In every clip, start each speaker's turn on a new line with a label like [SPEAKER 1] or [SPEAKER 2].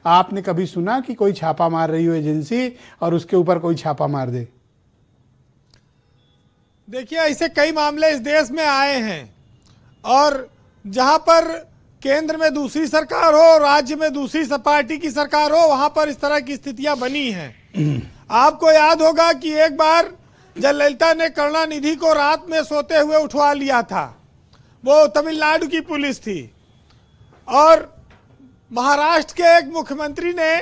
[SPEAKER 1] आपने कभी सुना कि कोई छापा मार रही हो एजेंसी और उसके ऊपर कोई छापा मार दे?
[SPEAKER 2] देखिए, ऐसे कई मामले इस देश में आए हैं और जहां पर केंद्र में दूसरी सरकार हो, राज्य में दूसरी पार्टी की सरकार हो, वहां पर इस तरह की स्थितियां बनी हैं। आपको याद होगा कि एक बार जयललिता ने करुणानिधि को रात में सोते हुए उठवा लिया था। वो तमिलनाडु की पुलिस थी और महाराष्ट्र के एक मुख्यमंत्री ने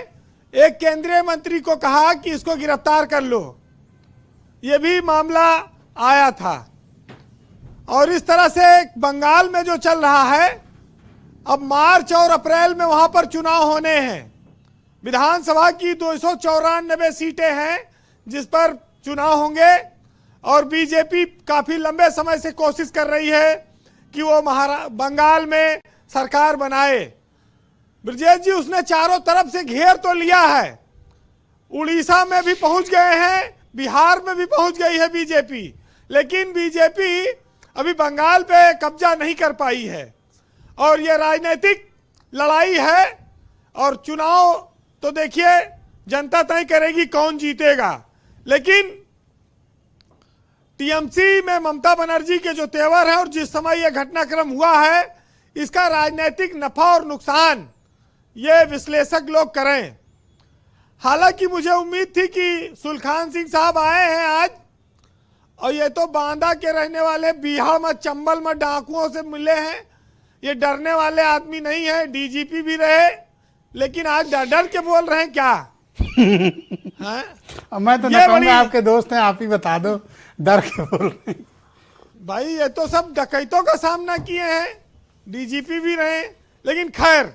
[SPEAKER 2] एक केंद्रीय मंत्री को कहा कि इसको गिरफ्तार कर लो। ये भी मामला आया था। और इस तरह से बंगाल में जो चल रहा है, अब मार्च और अप्रैल में वहां पर चुनाव होने हैं। विधानसभा की 294 सीटें हैं जिस पर चुनाव होंगे और बीजेपी काफी लंबे समय से कोशिश कर रही है कि वो बंगाल में सरकार बनाए। ब्रजेश जी, उसने चारों तरफ से घेर तो लिया है, उड़ीसा में भी पहुंच गए हैं, बिहार में भी पहुंच गई है बीजेपी, लेकिन बीजेपी अभी बंगाल पे कब्जा नहीं कर पाई है। और ये राजनीतिक लड़ाई है और चुनाव तो देखिए जनता तय करेगी कौन जीतेगा। लेकिन टीएमसी में ममता बनर्जी के जो तेवर है और जिस समय यह घटनाक्रम हुआ है, इसका राजनीतिक नफा और नुकसान ये विश्लेषक लोग करें। हालांकि मुझे उम्मीद थी कि सुलखान सिंह साहब आए हैं आज, और ये तो बांदा के रहने वाले बिहार में चंबल में डाकुओं से मिले हैं। ये डरने वाले आदमी नहीं है, डीजीपी भी रहे, लेकिन आज डर डर के बोल रहे हैं क्या? हाँ?
[SPEAKER 1] मैं तो न कहूंगा, आपके दोस्त हैं, आप ही बता दो, डर के बोल रहे हैं।
[SPEAKER 2] भाई ये तो सब डकैतों का सामना किए हैं, डीजीपी भी रहे, लेकिन खैर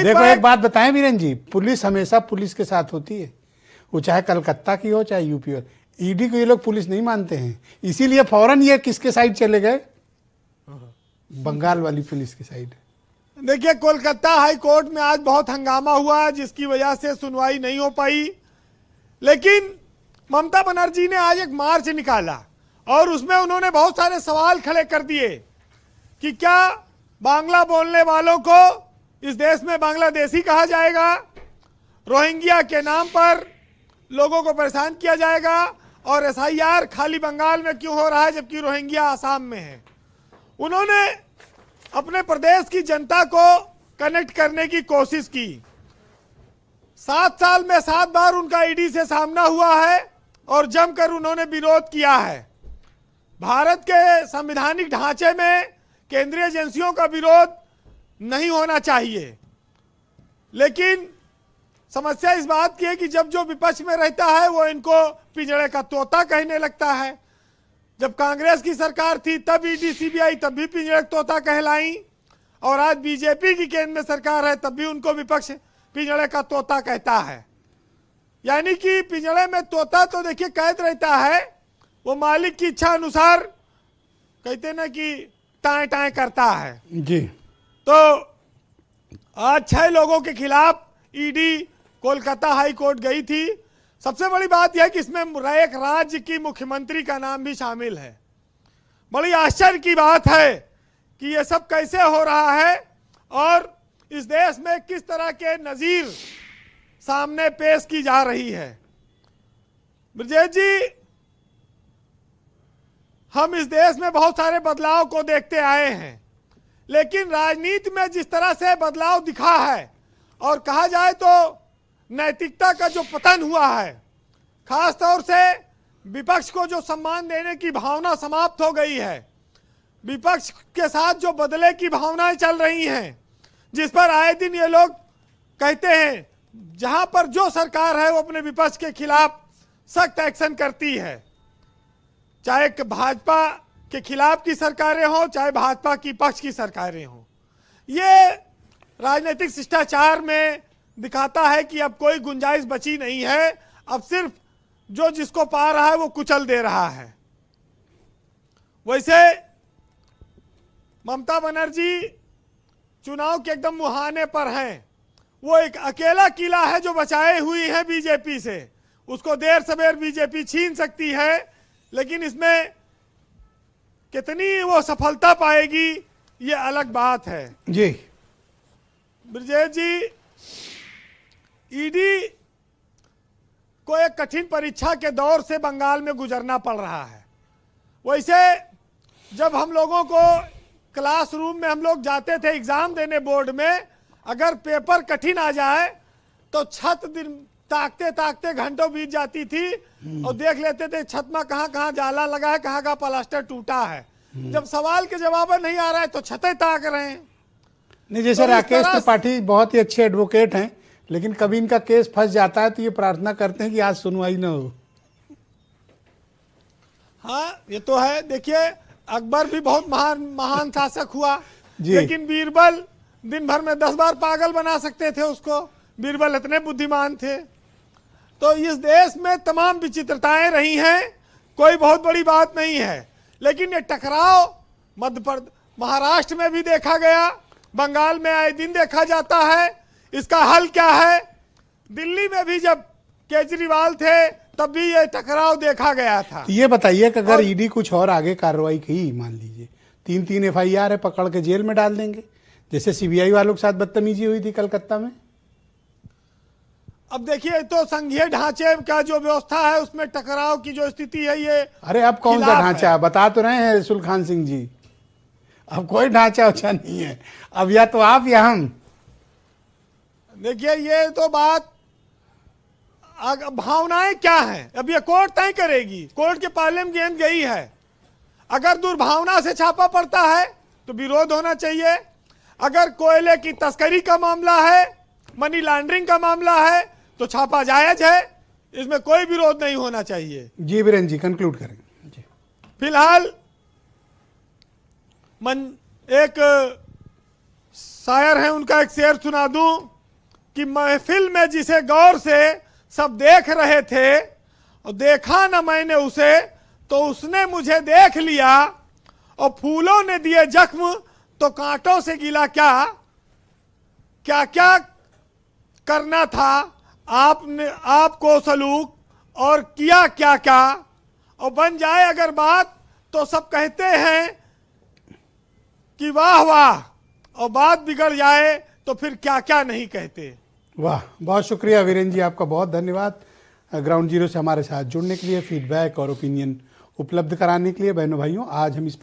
[SPEAKER 1] देखो एक बात बताएं वीरेन जी, पुलिस हमेशा पुलिस के साथ होती है, वो चाहे कलकत्ता की हो चाहे यूपी हो। ईडी को ये लोग पुलिस नहीं मानते हैं, इसीलिए फौरन ये किसके साइड चले गए? बंगाल वाली पुलिस की साइड।
[SPEAKER 2] देखिए, कोलकाता हाई कोर्ट में आज बहुत हंगामा हुआ जिसकी वजह से सुनवाई नहीं हो पाई, लेकिन ममता बनर्जी ने आज एक मार्च निकाला और उसमें उन्होंने बहुत सारे सवाल खड़े कर दिए कि क्या बांग्ला बोलने वालों को इस देश में बांग्लादेशी कहा जाएगा, रोहिंग्या के नाम पर लोगों को परेशान किया जाएगा, और एसआईआर खाली बंगाल में क्यों हो रहा है जबकि रोहिंग्या आसाम में है। उन्होंने अपने प्रदेश की जनता को कनेक्ट करने की कोशिश की। 7 साल में 7 बार उनका ईडी से सामना हुआ है और जमकर उन्होंने विरोध किया है। भारत के संवैधानिक ढांचे में केंद्रीय एजेंसियों का विरोध नहीं होना चाहिए, लेकिन समस्या इस बात की है कि जब जो विपक्ष में रहता है वो इनको पिंजड़े का तोता कहने लगता है। जब कांग्रेस की सरकार थी तब ईडी सीबीआई तब भी पिंजड़े का तोता कहलाई, और आज बीजेपी की केंद्र में सरकार है तब भी उनको विपक्ष पिंजड़े का तोता कहता है। यानी कि पिंजड़े में तोता तो देखिए कैद रहता है, वो मालिक की इच्छा अनुसार कहते ना कि टाएं टाएं करता है
[SPEAKER 1] जी।
[SPEAKER 2] तो आज 6 लोगों के खिलाफ ईडी कोलकाता हाई कोर्ट गई थी। सबसे बड़ी बात यह है कि इसमें एक राज्य की मुख्यमंत्री का नाम भी शामिल है। बड़ी आश्चर्य की बात है कि यह सब कैसे हो रहा है और इस देश में किस तरह के नजीर सामने पेश की जा रही है। ब्रजेश जी, हम इस देश में बहुत सारे बदलाव को देखते आए हैं, लेकिन राजनीति में जिस तरह से बदलाव दिखा है और कहा जाए तो नैतिकता का जो पतन हुआ है, खास तौर से विपक्ष को जो सम्मान देने की भावना समाप्त हो गई है, विपक्ष के साथ जो बदले की भावनाएं चल रही हैं, जिस पर आए दिन ये लोग कहते हैं जहां पर जो सरकार है वो अपने विपक्ष के खिलाफ सख्त एक्शन करती है, चाहे भाजपा के खिलाफ की सरकारें हों चाहे भाजपा की पक्ष की सरकारें हों। ये राजनीतिक शिष्टाचार में दिखाता है कि अब कोई गुंजाइश बची नहीं है, अब सिर्फ जो जिसको पा रहा है वो कुचल दे रहा है। वैसे ममता बनर्जी चुनाव के एकदम मुहाने पर हैं। वो एक अकेला किला है जो बचाए हुई है बीजेपी से, उसको देर सवेर बीजेपी छीन सकती है, लेकिन इसमें कितनी वो सफलता पाएगी ये अलग बात है।
[SPEAKER 1] जी
[SPEAKER 2] ब्रजेश जी, ईडी को एक कठिन परीक्षा के दौर से बंगाल में गुजरना पड़ रहा है। वैसे जब हम लोगों को क्लासरूम में हम लोग जाते थे एग्जाम देने बोर्ड में, अगर पेपर कठिन आ जाए तो छत दिन ताकते ताकते घंटों बीत जाती थी और देख लेते थे छत में कहाँ कहाँ जाला लगा है, कहाँ कहाँ प्लास्टर टूटा है। जब सवाल के जवाब नहीं आ रहा है तो छतें ताक रहे हैं।
[SPEAKER 1] नहीं, जैसे
[SPEAKER 2] तो
[SPEAKER 1] राकेश त्रिपाठी बहुत ही अच्छे एडवोकेट हैं, लेकिन कभी इनका केस फंस जाता है तो ये प्रार्थना करते हैं कि आज सुनवाई ना हो।
[SPEAKER 2] हाँ, ये तो है। देखिए, अकबर भी बहुत महान शासक हुआ,
[SPEAKER 1] जी।
[SPEAKER 2] लेकिन बीरबल दिन भर में 10 बार पागल बना सकते थे उसको। बीरबल इतने बुद्धिमान थे। तो इस देश में तमाम विचित्रताएं रही हैं, कोई बहुत बड़ी बात नहीं है। लेकिन ये टकराव मध्य प्रदेश, महाराष्ट्र में भी देखा गया, बंगाल में आए दिन देखा जाता है। इसका हल क्या है? दिल्ली में भी जब केजरीवाल थे तब भी ये टकराव देखा गया था।
[SPEAKER 1] तो ये बताइए कि अगर ईडी कुछ और आगे कार्रवाई की, मान लीजिए 3 FIR है, पकड़ के जेल में डाल देंगे, जैसे CBI वालों के साथ बदतमीजी हुई थी कलकत्ता में।
[SPEAKER 2] अब देखिए, तो संघीय ढांचे का जो व्यवस्था है उसमें टकराव की जो स्थिति है, ये
[SPEAKER 1] अरे अब कौन सा ढांचा है? बता तो रहे हैं सुलखान सिंह जी, अब कोई ढांचा उचा नहीं है। अब या तो आप या हम।
[SPEAKER 2] देखिए, ये तो बात भावनाएं क्या हैं, अब ये कोर्ट तय करेगी। कोर्ट के पाले में गेंद गई है। अगर दुर्भावना से छापा पड़ता है तो विरोध होना चाहिए। अगर कोयले की तस्करी का मामला है, मनी लॉन्ड्रिंग का मामला है, तो छापा जायज है, इसमें कोई विरोध नहीं होना चाहिए।
[SPEAKER 1] जी वीरेंद्र जी, कंक्लूड करें जी।
[SPEAKER 2] फिलहाल एक शायर है, उनका एक शेर सुना दूं कि महफिल में जिसे गौर से सब देख रहे थे और देखा न मैंने उसे, तो उसने मुझे देख लिया और फूलों ने दिए जख्म तो कांटों से गिला। क्या क्या क्या करना था आपने, आपको सलूक, और किया क्या क्या। और बन जाए अगर बात तो सब कहते हैं कि वाह वाह, और बात बिगड़ जाए तो फिर क्या क्या नहीं कहते।
[SPEAKER 1] वाह, बहुत शुक्रिया वीरेंद्र जी, आपका बहुत धन्यवाद ग्राउंड जीरो से हमारे साथ जुड़ने के लिए, फीडबैक और ओपिनियन उपलब्ध कराने के लिए। बहनों भाइयों, आज हम इस